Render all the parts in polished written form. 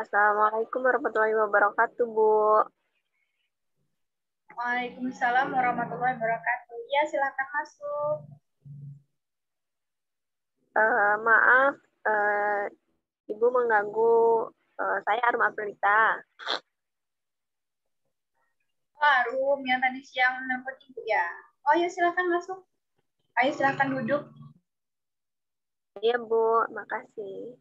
Assalamualaikum warahmatullahi wabarakatuh, Bu. Waalaikumsalam warahmatullahi wabarakatuh. Ya, silakan masuk. Maaf, Ibu mengganggu. Saya Arum Aprilita. Oh, Rum yang tadi siang nelfon Ibu ya. Oh ya, silakan masuk. Ayo silakan duduk. Iya, Bu. Makasih.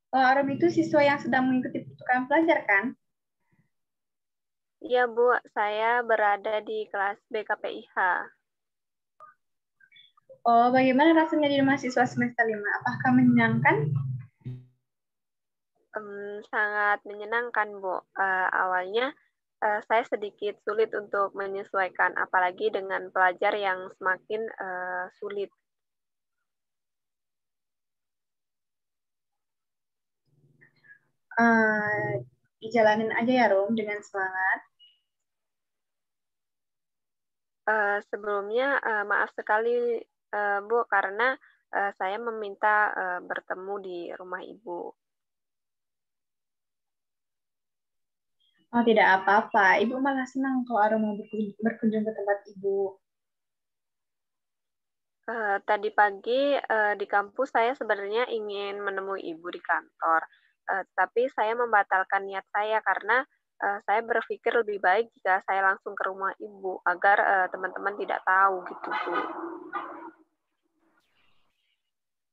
Oh, Arum itu siswa yang sedang mengikuti pertukaran pelajar kan? Iya, Bu. Saya berada di kelas BKPIH. Oh, bagaimana rasanya jadi mahasiswa semester 5? Apakah menyenangkan? Sangat menyenangkan, Bu. Awalnya saya sedikit sulit untuk menyesuaikan, apalagi dengan pelajar yang semakin sulit. Dijalanin aja ya, Rum, dengan semangat. Sebelumnya maaf sekali, Bu, karena saya meminta bertemu di rumah Ibu. Oh, tidak apa-apa. Ibu malah senang kalau Arum mau berkunjung ke tempat Ibu. Tadi pagi di kampus saya sebenarnya ingin menemui Ibu di kantor, tapi saya membatalkan niat saya karena saya berpikir lebih baik jika saya langsung ke rumah Ibu agar teman-teman tidak tahu gitu, Bu.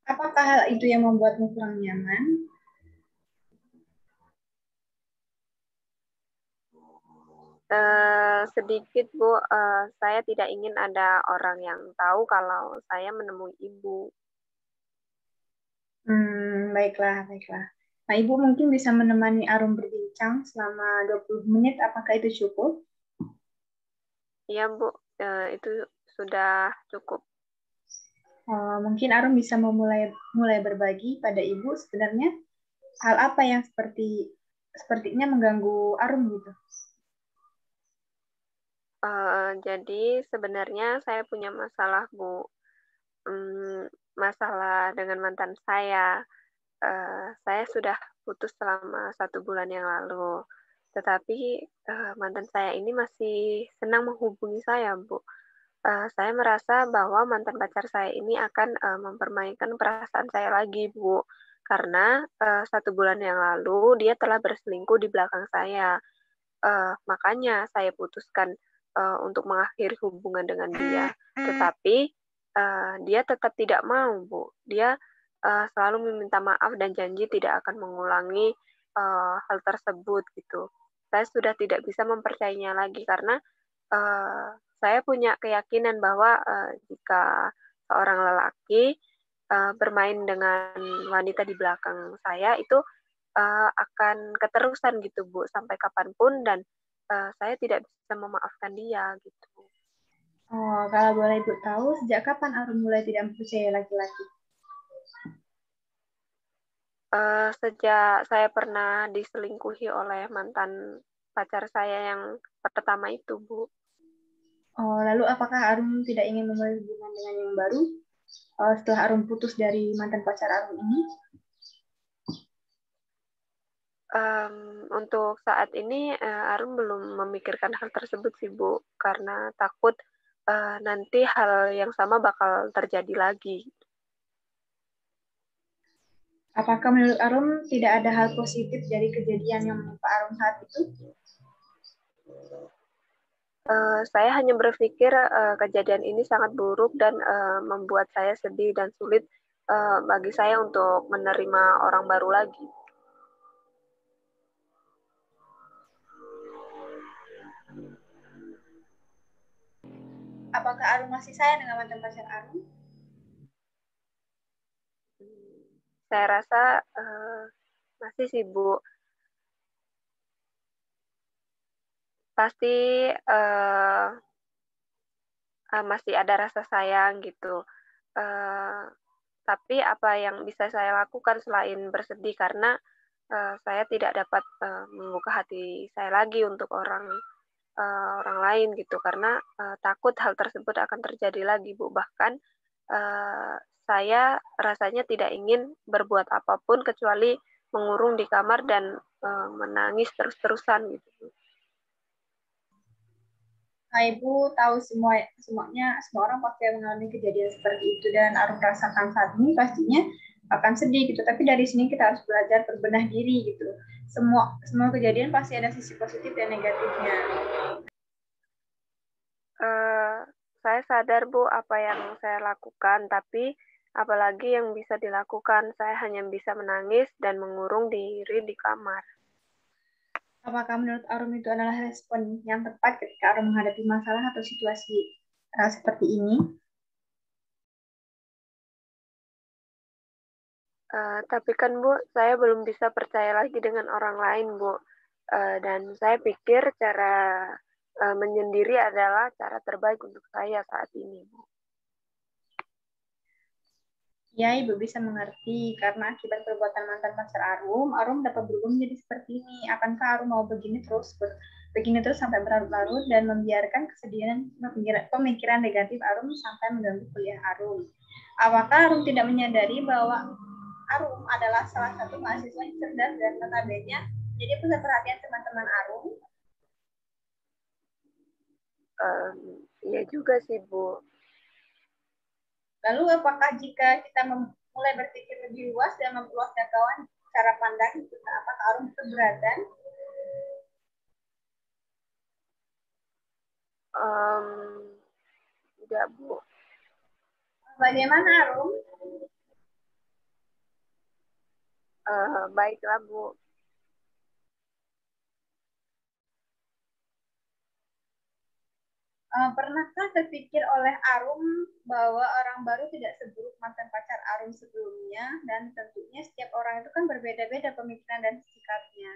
Apakah hal itu yang membuatmu kurang nyaman? Sedikit, Bu, saya tidak ingin ada orang yang tahu kalau saya menemui Ibu. Baiklah, baiklah. Nah, Ibu mungkin bisa menemani Arum berbincang selama 20 menit. Apakah itu cukup? Iya, Bu, itu sudah cukup. Mungkin Arum bisa mulai berbagi pada Ibu sebenarnya hal apa yang sepertinya mengganggu Arum gitu. Jadi sebenarnya saya punya masalah, Bu. Masalah dengan mantan saya. Saya sudah putus selama 1 bulan yang lalu. Tetapi mantan saya ini masih senang menghubungi saya, Bu. Saya merasa bahwa mantan pacar saya ini akan mempermainkan perasaan saya lagi, Bu. Karena 1 bulan yang lalu dia telah berselingkuh di belakang saya. Makanya saya putuskan untuk mengakhiri hubungan dengan dia. Tetapi dia tetap tidak mau, Bu. Dia selalu meminta maaf dan janji tidak akan mengulangi hal tersebut gitu. Saya sudah tidak bisa mempercayainya lagi karena uh, saya punya keyakinan bahwa jika seorang lelaki bermain dengan wanita di belakang saya itu akan keterusan gitu, Bu, sampai kapanpun dan saya tidak bisa memaafkan dia gitu. Kalau boleh Ibu tahu, sejak kapan Arum mulai tidak mempercayai laki-laki? Sejak saya pernah diselingkuhi oleh mantan pacar saya yang pertama itu, Bu. Lalu apakah Arum tidak ingin memulai hubungan dengan yang baru setelah Arum putus dari mantan pacar Arum ini? Untuk saat ini Arum belum memikirkan hal tersebut sih, Bu, karena takut nanti hal yang sama bakal terjadi lagi. Apakah menurut Arum tidak ada hal positif dari kejadian yang menimpa Arum saat itu? Saya hanya berpikir kejadian ini sangat buruk dan membuat saya sedih dan sulit bagi saya untuk menerima orang baru lagi. Apakah Arum masih sayang dengan mantan pacar Arum? Saya rasa masih sih, Bu. Pasti masih ada rasa sayang gitu. Uh, tapi apa yang bisa saya lakukan selain bersedih karena saya tidak dapat membuka hati saya lagi untuk orang lain gitu karena takut hal tersebut akan terjadi lagi, Bu. Bahkan uh, saya rasanya tidak ingin berbuat apapun kecuali mengurung di kamar dan menangis terus-terusan gitu. Nah, Ibu tahu semuanya semua orang pasti mengalami kejadian seperti itu dan Arum rasakan saat ini pastinya akan sedih gitu. Tapi dari sini kita harus belajar berbenah diri gitu. Semua kejadian pasti ada sisi positif dan negatifnya. Saya sadar Bu apa yang saya lakukan, tapi apalagi yang bisa dilakukan. Saya hanya bisa menangis dan mengurung diri di kamar. Apakah menurut Arum itu adalah respon yang tepat ketika Arum menghadapi masalah atau situasi seperti ini? Tapi kan Bu, saya belum bisa percaya lagi dengan orang lain Bu. Dan saya pikir cara menyendiri adalah cara terbaik untuk saya saat ini Bu. Ya, Ibu bisa mengerti karena akibat perbuatan mantan pacar Arum dapat berubah menjadi seperti ini. Akankah Arum mau begini terus sampai berlarut-larut dan membiarkan kesedihan pemikiran negatif Arum sampai mengganggu kuliah Arum? Apakah Arum tidak menyadari bahwa Arum adalah salah satu mahasiswa yang cerdas dan notabene jadi pusat perhatian teman-teman Arum? Iya juga sih Bu. Lalu apakah jika kita mulai berpikir lebih luas dan memperluas jangkauan cara pandang kita, apakah Arum keberatan? Tidak Bu. Bagaimana Arum? Baiklah Bu. Pernahkah terpikir oleh Arum bahwa orang baru tidak seburuk mantan pacar Arum sebelumnya dan tentunya setiap orang itu kan berbeda-beda pemikiran dan sikapnya.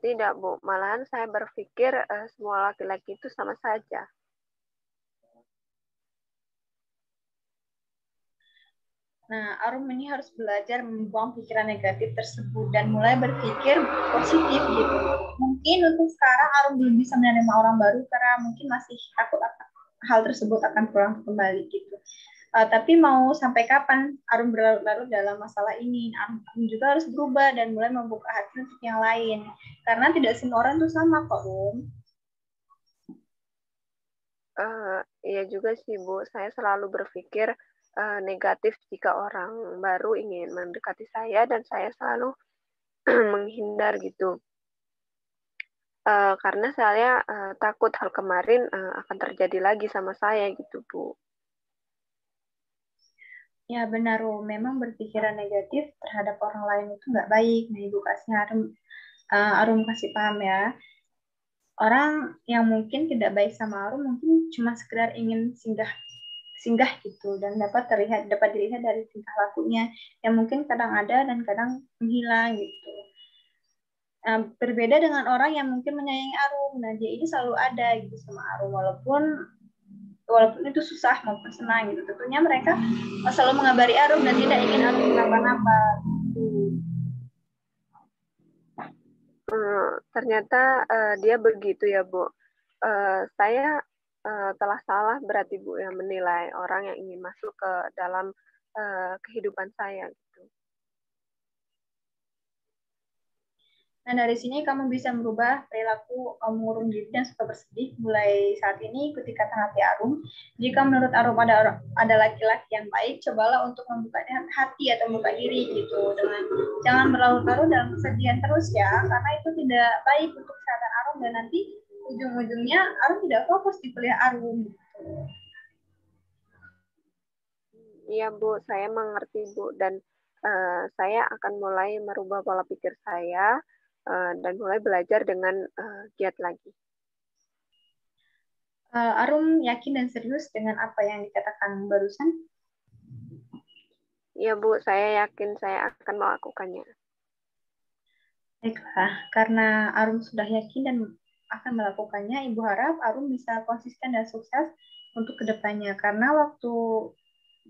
Tidak Bu, malahan saya berpikir semua laki-laki itu sama saja. Nah, Arum ini harus belajar membuang pikiran negatif tersebut dan mulai berpikir positif gitu. Mungkin untuk sekarang Arum belum bisa menerima orang baru karena mungkin masih takut hal tersebut akan pulang kembali gitu. Tapi mau sampai kapan Arum berlarut-larut dalam masalah ini? Arum juga harus berubah dan mulai membuka hati untuk yang lain. Karena tidak semua orang itu sama kok, Iya juga sih Bu, saya selalu berpikir negatif jika orang baru ingin mendekati saya dan saya selalu menghindar gitu. Karena saya takut hal kemarin akan terjadi lagi sama saya gitu Bu. Ya benar, memang berpikiran negatif terhadap orang lain itu nggak baik. Nah, Ibu kasih Arum kasih paham ya. Orang yang mungkin tidak baik sama Arum mungkin cuma sekedar ingin singgah gitu dan dapat dilihat dari tingkah lakunya yang mungkin kadang ada dan kadang menghilang gitu. Berbeda dengan orang yang mungkin menyayangi Arum. Nah, dia ini selalu ada gitu sama Arum walaupun itu susah maupun senang gitu. Tentunya mereka selalu mengabari Arum dan tidak ingin Arum kenapa-napa. Ternyata dia begitu ya Bu. Saya telah salah berarti Bu yang menilai orang yang ingin masuk ke dalam kehidupan saya gitu. Nah, dari sini kamu bisa merubah perilaku mengurung diri dan suka bersedih. Mulai saat ini ikuti kata hati Arum. Jika menurut Arum ada laki-laki yang baik, cobalah untuk membuka hati atau membuka diri gitu. Jangan berlarut-larut dalam kesedihan terus ya, karena itu tidak baik untuk kesehatan Arum dan nanti ujung-ujungnya Arum tidak fokus di kuliah Arum. Iya Bu, saya mengerti Bu dan saya akan mulai merubah pola pikir saya dan mulai belajar dengan giat lagi. Arum yakin dan serius dengan apa yang dikatakan barusan? Iya Bu, saya yakin saya akan melakukannya. Baiklah, karena Arum sudah yakin dan akan melakukannya, Ibu harap Arum bisa konsisten dan sukses untuk kedepannya. Karena waktu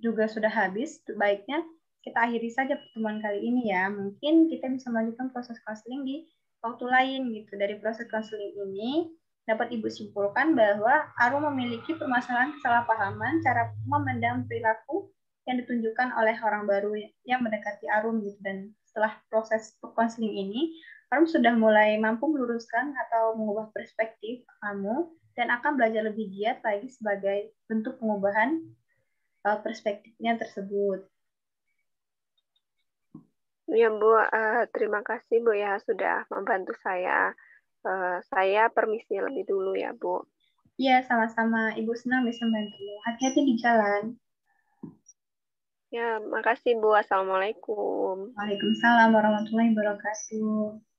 juga sudah habis, baiknya kita akhiri saja pertemuan kali ini ya. Mungkin kita bisa melanjutkan proses konseling di waktu lain gitu. Dari proses konseling ini dapat Ibu simpulkan bahwa Arum memiliki permasalahan kesalahpahaman cara memandang perilaku yang ditunjukkan oleh orang baru yang mendekati Arum gitu. Dan setelah proses konseling ini, Arum sudah mulai mampu meluruskan atau mengubah perspektif kamu dan akan belajar lebih giat lagi sebagai bentuk pengubahan perspektifnya tersebut. Ya Bu, terima kasih Bu ya sudah membantu saya. Saya permisi lebih dulu ya Bu. Iya, sama-sama. Ibu senang bisa membantu. Hati-hati di jalan. Ya, makasih Bu. Assalamualaikum. Waalaikumsalam warahmatullahi wabarakatuh.